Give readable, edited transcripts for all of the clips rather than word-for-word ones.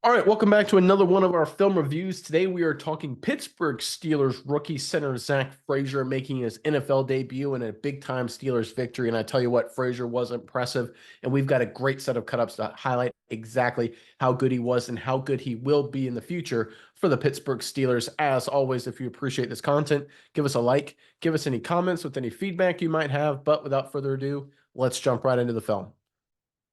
All right, welcome back to another one of our film reviews. Today we are talking Pittsburgh Steelers rookie center Zach Frazier making his NFL debut in a big-time Steelers victory. And I tell you what, Frazier was impressive, and we've got a great set of cut-ups to highlight exactly how good he was and how good he will be in the future for the Pittsburgh Steelers. As always, if you appreciate this content, give us a like, give us any comments with any feedback you might have. But without further ado, let's jump right into the film.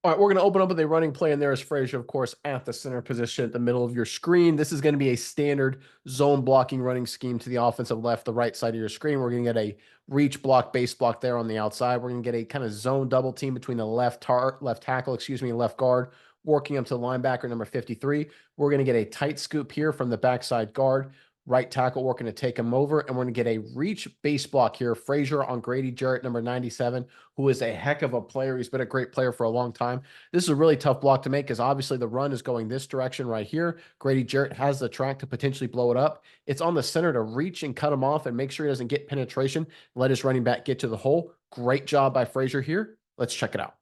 All right, we're going to open up with a running play, and there is Frazier, of course, at the center position at the middle of your screen. This is going to be a standard zone blocking running scheme to the offensive left, the right side of your screen. We're going to get a reach block, base block there on the outside. We're going to get a kind of zone double team between the left tackle, left guard, working up to linebacker number 53. We're going to get a tight scoop here from the backside guard. Right tackle working to take him over, and we're going to get a reach base block here. Frazier on Grady Jarrett, number 97, who is a heck of a player. He's been a great player for a long time. This is a really tough block to make because obviously the run is going this direction right here. Grady Jarrett has the track to potentially blow it up. It's on the center to reach and cut him off and make sure he doesn't get penetration. Let his running back get to the hole. Great job by Frazier here. Let's check it out.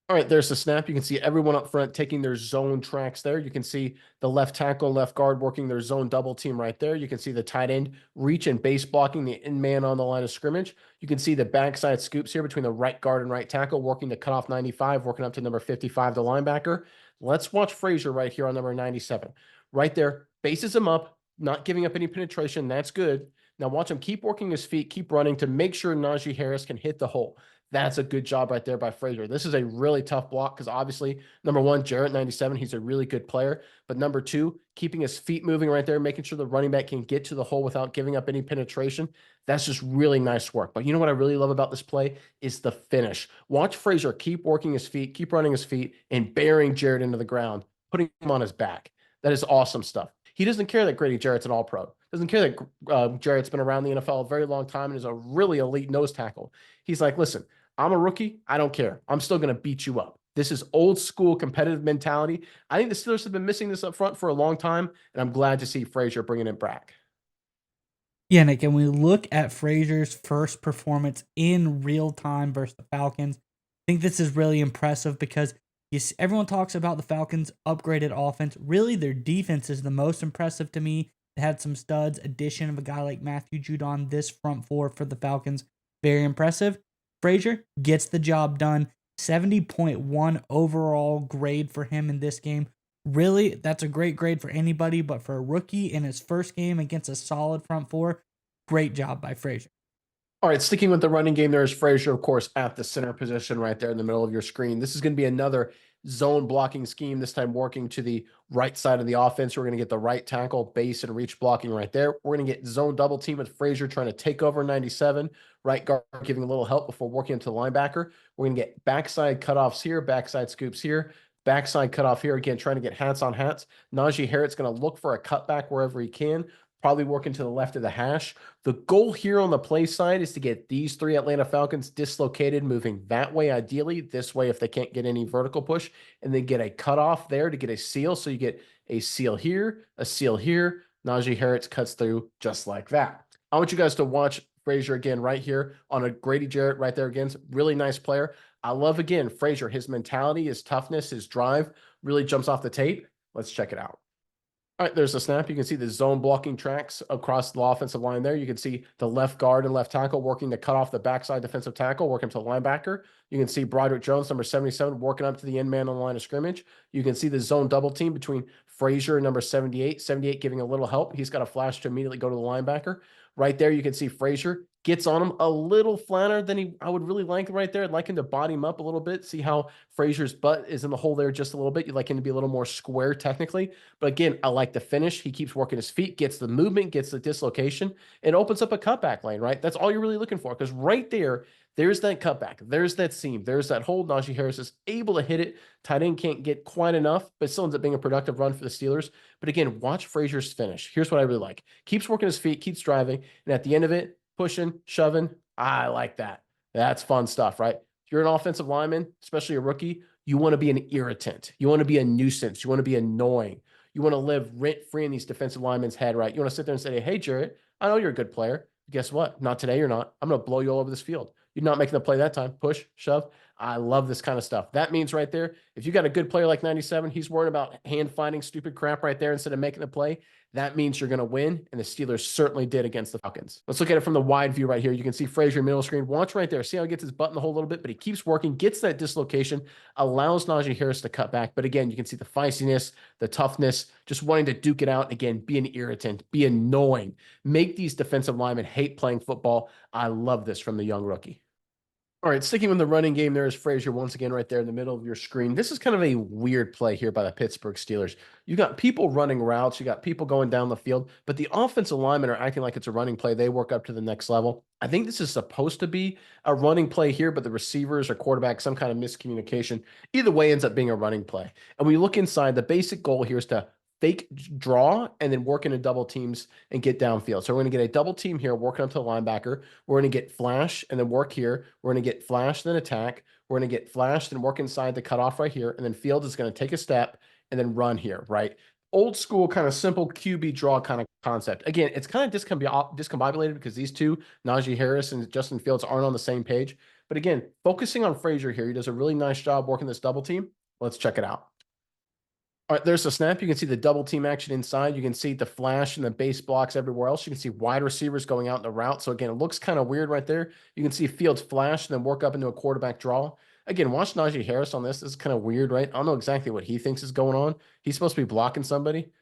All right, there's the snap. You can see everyone up front taking their zone tracks there. You can see the left tackle, left guard working their zone double team right there. You can see the tight end reach and base blocking the in man on the line of scrimmage. You can see the backside scoops here between the right guard and right tackle working to cut off 95, working up to number 55, the linebacker. Let's watch Frazier right here on number 97. Right there, bases him up, not giving up any penetration. That's good. Now watch him keep working his feet, keep running to make sure Najee Harris can hit the hole. That's a good job right there by Frazier. This is a really tough block because obviously, number one, Jarrett 97, he's a really good player. But number two, keeping his feet moving right there, making sure the running back can get to the hole without giving up any penetration. That's just really nice work. But you know what I really love about this play is the finish. Watch Frazier keep working his feet, keep running his feet, and bearing Jarrett into the ground, putting him on his back. That is awesome stuff. He doesn't care that Grady Jarrett's an all-pro. Doesn't care that Jarrett's been around the NFL a very long time and is a really elite nose tackle. He's like, listen, I'm a rookie. I don't care. I'm still going to beat you up. This is old school competitive mentality. I think the Steelers have been missing this up front for a long time, and I'm glad to see Frazier bringing it back. Yeah, Nick, and we look at Frazier's first performance in real time versus the Falcons. I think this is really impressive because everyone talks about the Falcons' upgraded offense. Really, their defense is the most impressive to me. It had some studs. Addition of a guy like Matthew Judon, this front four for the Falcons, very impressive. Frazier gets the job done. 70.1 overall grade for him in this game. Really, that's a great grade for anybody, but for a rookie in his first game against a solid front four, great job by Frazier. All right, sticking with the running game, there is Frazier, of course, at the center position right there in the middle of your screen. This is going to be another zone blocking scheme, this time working to the right side of the offense. We're going to get the right tackle, base, and reach blocking right there. We're going to get zone double team with Frazier trying to take over 97, right guard giving a little help before working into the linebacker. We're going to get backside cutoffs here, backside scoops here, backside cutoff here, again, trying to get hats on hats. Najee Harris going to look for a cutback wherever he can, probably working to the left of the hash. The goal here on the play side is to get these three Atlanta Falcons dislocated, moving that way, ideally, this way if they can't get any vertical push, and then get a cutoff there to get a seal. So you get a seal here, a seal here. Najee Harris cuts through just like that. I want you guys to watch Frazier again right here on a Grady Jarrett right there again. Really nice player. I love, again, Frazier. His mentality, his toughness, his drive really jumps off the tape. Let's check it out. All right, there's the snap. You can see the zone blocking tracks across the offensive line there. You can see the left guard and left tackle working to cut off the backside defensive tackle, working to the linebacker. You can see Broderick Jones, number 77, working up to the end man on the line of scrimmage. You can see the zone double team between Frazier and number 78. 78 giving a little help. He's got a flash to immediately go to the linebacker. Right there, you can see Frazier gets on him a little flatter than I would really like right there. I'd like him to body him up a little bit. See how Frazier's butt is in the hole there just a little bit. You'd like him to be a little more square technically. But again, I like the finish. He keeps working his feet, gets the movement, gets the dislocation, and opens up a cutback lane, right? That's all you're really looking for because right there, there's that cutback. There's that seam. There's that hole. Najee Harris is able to hit it. Tight end can't get quite enough, but still ends up being a productive run for the Steelers. But again, watch Frazier's finish. Here's what I really like. Keeps working his feet, keeps driving, and at the end of it, pushing, shoving. I like that. That's fun stuff, right? If you're an offensive lineman, especially a rookie, you want to be an irritant. You want to be a nuisance. You want to be annoying. You want to live rent-free in these defensive linemen's head, right? You want to sit there and say, hey, Jarrett, I know you're a good player. Guess what? Not today, you're not. I'm going to blow you all over this field. You're not making the play that time. Push, shove. I love this kind of stuff. That means right there, if you got a good player like 97, he's worried about hand finding stupid crap right there instead of making the play. That means you're going to win, and the Steelers certainly did against the Falcons. Let's look at it from the wide view right here. You can see Frazier middle screen. Watch right there. See how he gets his butt in the hole a little bit, but he keeps working, gets that dislocation, allows Najee Harris to cut back. But again, you can see the feistiness, the toughness, just wanting to duke it out. Again, be an irritant, be annoying, make these defensive linemen hate playing football. I love this from the young rookie. All right, sticking with the running game, there is Frazier once again right there in the middle of your screen. This is kind of a weird play here by the Pittsburgh Steelers. You got people running routes, you got people going down the field, but the offensive linemen are acting like it's a running play. They work up to the next level. I think this is supposed to be a running play here, but the receivers or quarterback, some kind of miscommunication. Either way ends up being a running play. And when you look inside, the basic goal here is to fake draw and then work into double teams and get downfield. So we're going to get a double team here, working up to the linebacker. We're going to get flash and then work here. We're going to get flash, then attack. We're going to get flash, then work inside the cutoff right here. And then Fields is going to take a step and then run here, right? Old school kind of simple QB draw kind of concept. Again, it's kind of discombobulated because these two, Najee Harris and Justin Fields, aren't on the same page. But again, focusing on Frazier here, he does a really nice job working this double team. Let's check it out. All right, there's the snap. You can see the double team action inside. You can see the flash and the base blocks everywhere else. You can see wide receivers going out in the route. So again, it looks kind of weird right there. You can see Fields flash and then work up into a quarterback draw. Again, watch Najee Harris on this. This is kind of weird, right? I don't know exactly what he thinks is going on. He's supposed to be blocking somebody.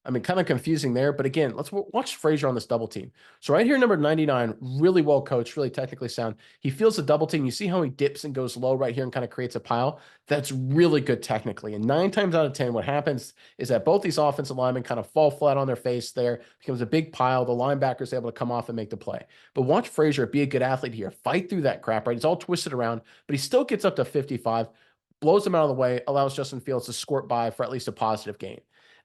I mean, kind of confusing there, but again, let's watch Frazier on this double team. So right here, number 99, really well coached, really technically sound. He feels the double team. You see how he dips and goes low right here and kind of creates a pile? That's really good technically. And 9 times out of 10, what happens is that both these offensive linemen kind of fall flat on their face there, becomes a big pile. The linebacker's able to come off and make the play. But watch Frazier be a good athlete here. Fight through that crap, right? He's all twisted around, but he still gets up to 55, blows him out of the way, allows Justin Fields to squirt by for at least a positive gain.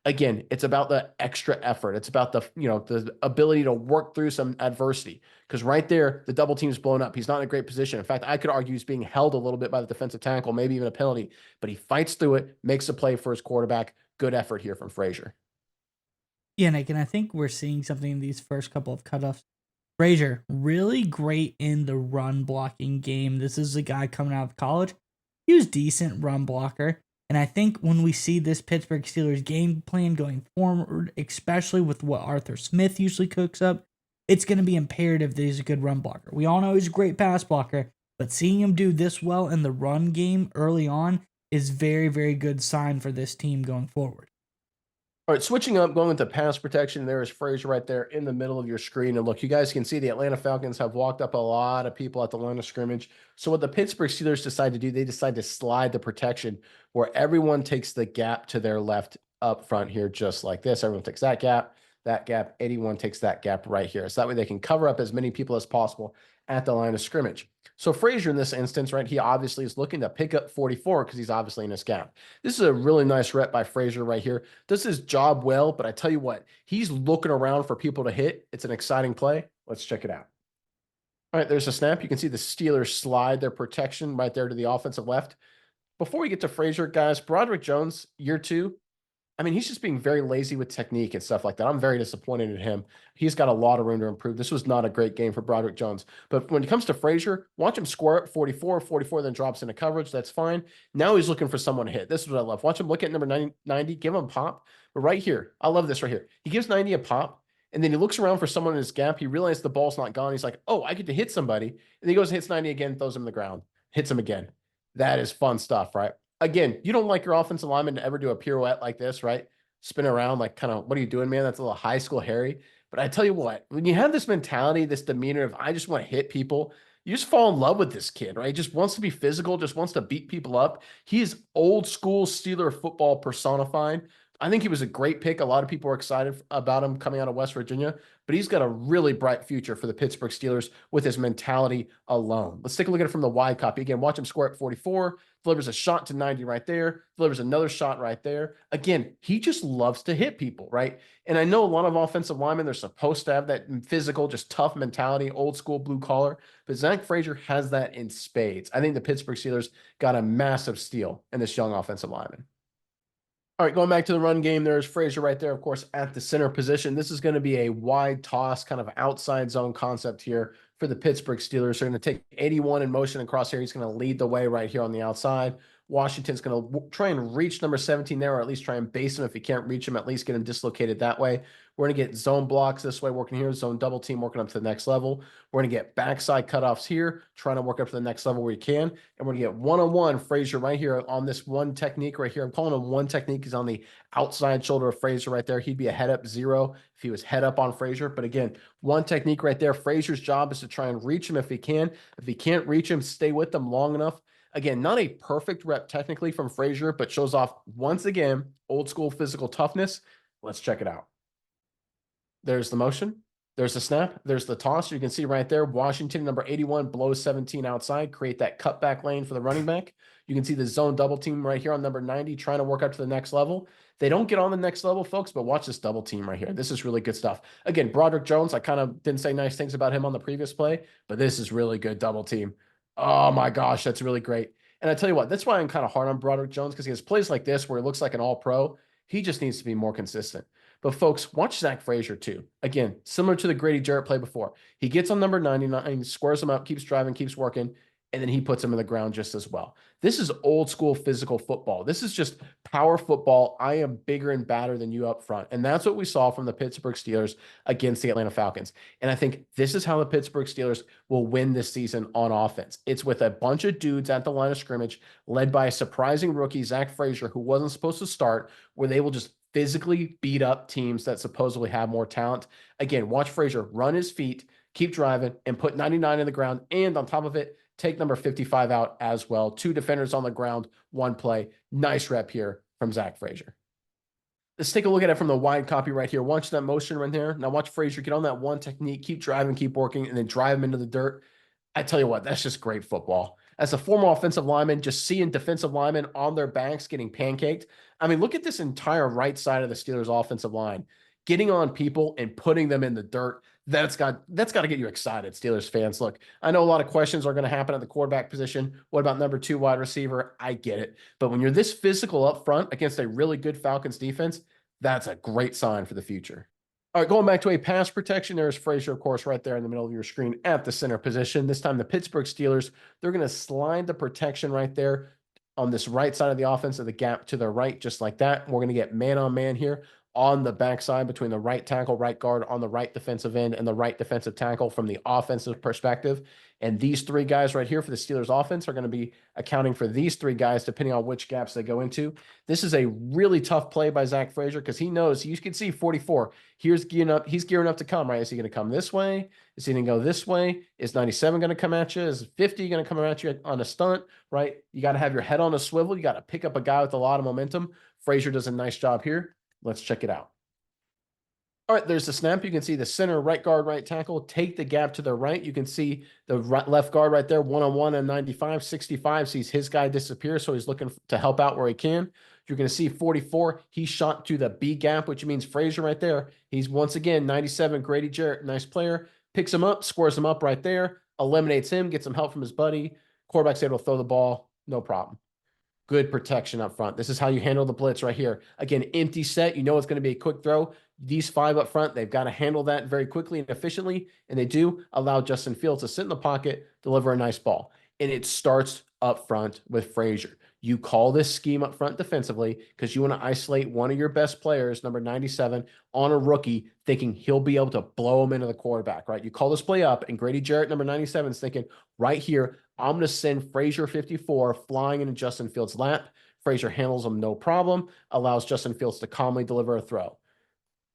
Again, it's about the extra effort. It's about the, the ability to work through some adversity. Because right there, the double team's blown up. He's not in a great position. In fact, I could argue he's being held a little bit by the defensive tackle, maybe even a penalty. But he fights through it, makes a play for his quarterback. Good effort here from Frazier. Yeah, Nick, and I think we're seeing something in these first couple of cutoffs. Frazier, really great in the run blocking game. This is a guy coming out of college. He was decent run blocker. And I think when we see this Pittsburgh Steelers game plan going forward, especially with what Arthur Smith usually cooks up, it's going to be imperative that he's a good run blocker. We all know he's a great pass blocker, but seeing him do this well in the run game early on is very, very good sign for this team going forward. All right, switching up, going into pass protection, there is Frazier right there in the middle of your screen. And look, you guys can see the Atlanta Falcons have walked up a lot of people at the line of scrimmage. So what the Pittsburgh Steelers decide to do, they decide to slide the protection where everyone takes the gap to their left up front here, just like this. Everyone takes that gap, 81 takes that gap right here. So that way they can cover up as many people as possible at the line of scrimmage. So Frazier in this instance, right, he obviously is looking to pick up 44 because he's obviously in his gap. This is a really nice rep by Frazier right here. Does his job well, but I tell you what, he's looking around for people to hit. It's an exciting play. Let's check it out. All right, there's a snap. You can see the Steelers slide their protection right there to the offensive left. Before we get to Frazier, guys, Broderick Jones, year 2, I mean, he's just being very lazy with technique and stuff like that. I'm very disappointed in him. He's got a lot of room to improve. This was not a great game for Broderick Jones. But when it comes to Frazier, watch him square up 44, then drops into coverage. That's fine. Now he's looking for someone to hit. This is what I love. Watch him look at number 90, give him a pop. But right here, I love this right here. He gives 90 a pop, and then he looks around for someone in his gap. He realizes the ball's not gone. He's like, oh, I get to hit somebody. And he goes and hits 90 again, throws him to the ground, hits him again. That is fun stuff, right? Again, you don't like your offensive lineman to ever do a pirouette like this, right? Spin around like kind of, what are you doing, man? That's a little high school Harry. But I tell you what, when you have this mentality, this demeanor of I just want to hit people, you just fall in love with this kid, right? He just wants to be physical, just wants to beat people up. He's old school Steeler football personified. I think he was a great pick. A lot of people are excited about him coming out of West Virginia, but he's got a really bright future for the Pittsburgh Steelers with his mentality alone. Let's take a look at it from the wide copy. Again, watch him score at 44, delivers a shot to 90 right there, delivers another shot right there. Again, he just loves to hit people, right? And I know a lot of offensive linemen, they're supposed to have that physical, just tough mentality, old school blue collar, but Zach Frazier has that in spades. I think the Pittsburgh Steelers got a massive steal in this young offensive lineman. All right, going back to the run game, there's Frazier right there, of course, at the center position. This is going to be a wide toss, kind of outside zone concept here for the Pittsburgh Steelers. They're going to take 81 in motion across here. He's going to lead the way right here on the outside. Washington's going to try and reach number 17 there, or at least try and base him. If he can't reach him, at least get him dislocated that way. We're going to get zone blocks this way working here, zone double team working up to the next level. We're going to get backside cutoffs here, trying to work up to the next level where you can. And we're going to get one-on-one Frazier right here on this one technique right here. I'm calling him one technique. He's on the outside shoulder of Frazier right there. He'd be a head up 0 if he was head up on Frazier. But again, one technique right there. Frazier's job is to try and reach him if he can. If he can't reach him, stay with them long enough. Again, not a perfect rep technically from Frazier, but shows off once again old school physical toughness. Let's check it out. There's the motion. There's the snap. There's the toss. You can see right there, Washington, number 81, blows 17 outside, create that cutback lane for the running back. You can see the zone double team right here on number 90, trying to work up to the next level. They don't get on the next level, folks, but watch this double team right here. This is really good stuff. Again, Broderick Jones, I kind of didn't say nice things about him on the previous play, but this is really good double team. Oh my gosh, that's really great. And I tell you what, that's why I'm kind of hard on Broderick Jones, because he has plays like this where he looks like an all-pro. He just needs to be more consistent. But folks, watch Zach Frazier too. Again, similar to the Grady Jarrett play before. He gets on number 99, squares him up, keeps driving, keeps working, and then he puts him in the ground just as well. This is old school physical football. This is just power football. I am bigger and badder than you up front. And that's what we saw from the Pittsburgh Steelers against the Atlanta Falcons. And I think this is how the Pittsburgh Steelers will win this season on offense. It's with a bunch of dudes at the line of scrimmage, led by a surprising rookie, Zach Frazier, who wasn't supposed to start, where they will just physically beat up teams that supposedly have more talent. Again, watch Frazier run his feet, keep driving, and put 99 in the ground. And on top of it, take number 55 out as well. 2 defenders on the ground, 1 play. Nice rep here from Zach Frazier. Let's take a look at it from the wide copy right here. Watch that motion right there. Now watch Frazier get on that one technique, keep driving, keep working, and then drive him into the dirt. I tell you what, that's just great football. As a former offensive lineman, just seeing defensive linemen on their backs getting pancaked. I mean, look at this entire right side of the Steelers offensive line, getting on people and putting them in the dirt. That's got to get you excited, Steelers fans. Look, I know a lot of questions are going to happen at the quarterback position. What about number 2 wide receiver? I get it. But when you're this physical up front against a really good Falcons defense, that's a great sign for the future. All right, going back to a pass protection, there's Frazier, of course, right there in the middle of your screen at the center position. This time the Pittsburgh Steelers, they're going to slide the protection right there on this right side of the offense of the gap to the right, just like that. We're going to get man-on-man here on the backside between the right tackle, right guard on the right defensive end, and the right defensive tackle from the offensive perspective. And these 3 guys right here for the Steelers offense are going to be accounting for these 3 guys, depending on which gaps they go into. This is a really tough play by Zach Frazier, because he knows, you can see 44. He's gearing up to come, right? Is he going to come this way? Is he going to go this way? Is 97 going to come at you? Is 50 going to come at you on a stunt, right? You got to have your head on a swivel. You got to pick up a guy with a lot of momentum. Frazier does a nice job here. Let's check it out. All right, there's the snap. You can see the center, right guard, right tackle, take the gap to the right. You can see the left guard right there, one-on-one and 95, 65 sees his guy disappear, so he's looking to help out where he can. You're going to see 44. He shot to the B gap, which means Frazier right there. He's once again 97, Grady Jarrett, nice player. Picks him up, squares him up right there, eliminates him, gets some help from his buddy. Quarterback's able to throw the ball, no problem. Good protection up front. This is how you handle the blitz right here. Again, empty set. You know it's going to be a quick throw. These 5 up front, they've got to handle that very quickly and efficiently, and they do allow Justin Fields to sit in the pocket, deliver a nice ball. And it starts up front with Frazier. You call this scheme up front defensively because you want to isolate one of your best players, number 97, on a rookie, thinking he'll be able to blow him into the quarterback, right? You call this play up, and Grady Jarrett, number 97, is thinking, right here, I'm going to send Frazier 54 flying into Justin Fields' lap. Frazier handles him no problem, allows Justin Fields to calmly deliver a throw.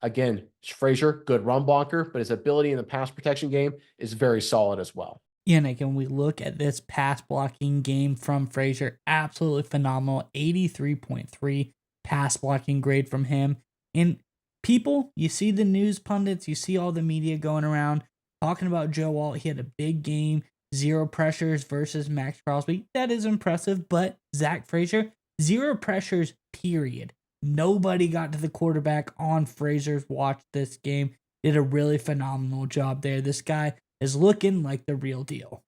Again, Frazier, good run blocker, but his ability in the pass protection game is very solid as well. Yeah, Nick, and we look at this pass blocking game from Frazier, absolutely phenomenal. 83.3 pass blocking grade from him. And people, you see the news pundits, you see all the media going around talking about Joe Alt. He had a big game, 0 pressures versus Max Crosby. That is impressive, but Zach Frazier, 0 pressures, period. Nobody got to the quarterback on Frazier's watch this game. Did a really phenomenal job there. This guy is looking like the real deal.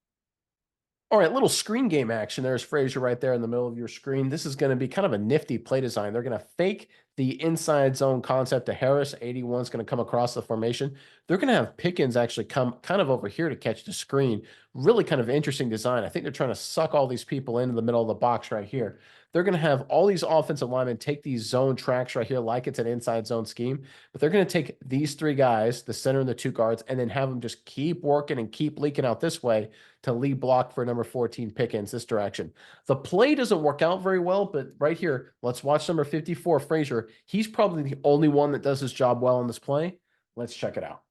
All right, little screen game action. There's Frazier right there in the middle of your screen. This is going to be kind of a nifty play design. They're going to fake the inside zone concept to Harris. 81 is going to come across the formation. They're going to have Pickens actually come kind of over here to catch the screen. Really kind of interesting design. I think they're trying to suck all these people into the middle of the box right here. They're going to have all these offensive linemen take these zone tracks right here like it's an inside zone scheme. But they're going to take these three guys, the center and the two guards, and then have them just keep working and keep leaking out this way to lead block for number 14 Pickens this direction. The play doesn't work out very well, but right here, let's watch number 54 Frazier. He's probably the only one that does his job well in this play. Let's check it out.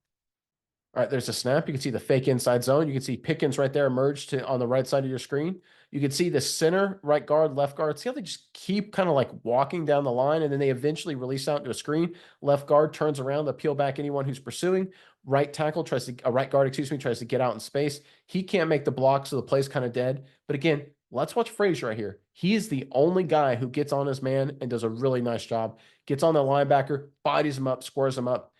All right, there's a snap. You can see the fake inside zone. You can see Pickens right there emerge on the right side of your screen. You can see the center, right guard, left guard. See how they just keep kind of like walking down the line, and then they eventually release out into a screen. Left guard turns around to peel back anyone who's pursuing. Right tackle tries to, right guard, excuse me, tries to get out in space. He can't make the block, so the play's kind of dead. But again, let's watch Frazier right here. He is the only guy who gets on his man and does a really nice job. Gets on the linebacker, bodies him up, squares him up.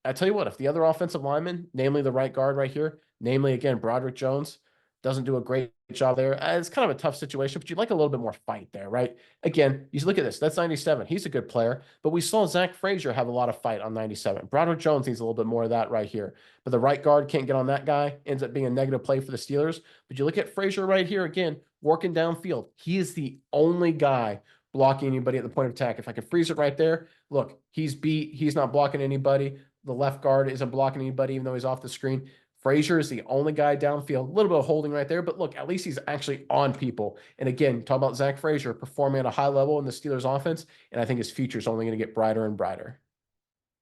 I tell you what, if the other offensive lineman, namely the right guard right here, namely again Broderick Jones, doesn't do a great job there, it's kind of a tough situation, but you'd like a little bit more fight there, right? Again, you look at this. That's 97. He's a good player, but we saw Zach Frazier have a lot of fight on 97. Broderick Jones needs a little bit more of that right here. But the right guard can't get on that guy, ends up being a negative play for the Steelers. But you look at Frazier right here again, working downfield. He is the only guy blocking anybody at the point of attack. If I can freeze it right there, look, he's beat. He's not blocking anybody. The left guard isn't blocking anybody, even though he's off the screen. Frazier is the only guy downfield. A little bit of holding right there, but look, at least he's actually on people. And again, talk about Zach Frazier performing at a high level in the Steelers offense, and I think his future is only going to get brighter and brighter.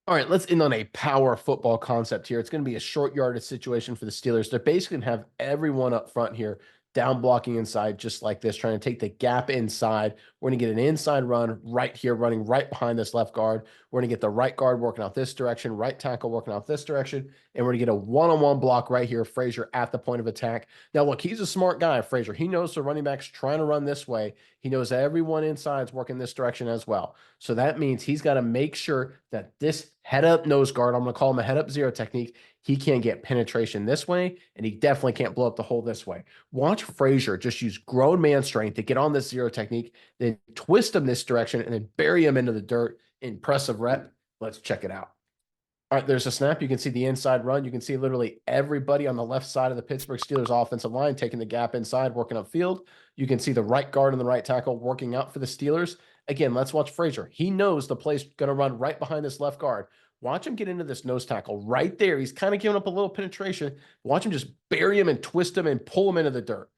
All right, let's end on a power football concept here. It's going to be a short yardage situation for the Steelers. They're basically going to have everyone up front here down blocking inside just like this, trying to take the gap inside. We're going to get an inside run right here, running right behind this left guard. We're going to get the right guard working out this direction, right tackle working out this direction, and we're going to get a one-on-one block right here, Frazier at the point of attack. Now, look, he's a smart guy, Frazier. He knows the running back's trying to run this way. He knows everyone inside is working this direction as well. So that means he's got to make sure that this head-up nose guard, I'm going to call him a head-up zero technique, he can't get penetration this way, and he definitely can't blow up the hole this way. Watch Frazier just use grown man strength to get on this zero technique, then twist him this direction, and then bury him into the dirt. Impressive rep. Let's check it out. All right, there's a snap. You can see the inside run. You can see literally everybody on the left side of the Pittsburgh Steelers offensive line taking the gap inside, working upfield. You can see the right guard and the right tackle working out for the Steelers. Again, let's watch Frazier. He knows the play's going to run right behind this left guard. Watch him get into this nose tackle right there. He's kind of giving up a little penetration. Watch him just bury him and twist him and pull him into the dirt.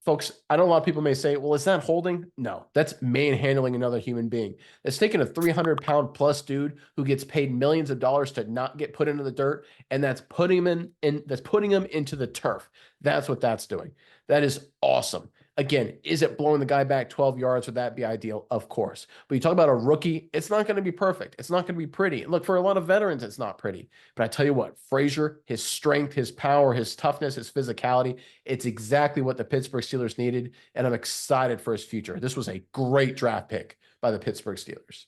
Folks, I know a lot of people may say, well, is that holding? No, that's manhandling another human being. It's taking a 300-pound plus dude who gets paid millions of dollars to not get put into the dirt, and that's putting him into the turf. That's what that's doing. That is awesome. Again, is it blowing the guy back 12 yards? Would that be ideal? Of course. But you talk about a rookie, it's not going to be perfect. It's not going to be pretty. Look, for a lot of veterans, it's not pretty. But I tell you what, Frazier, his strength, his power, his toughness, his physicality, it's exactly what the Pittsburgh Steelers needed, and I'm excited for his future. This was a great draft pick by the Pittsburgh Steelers.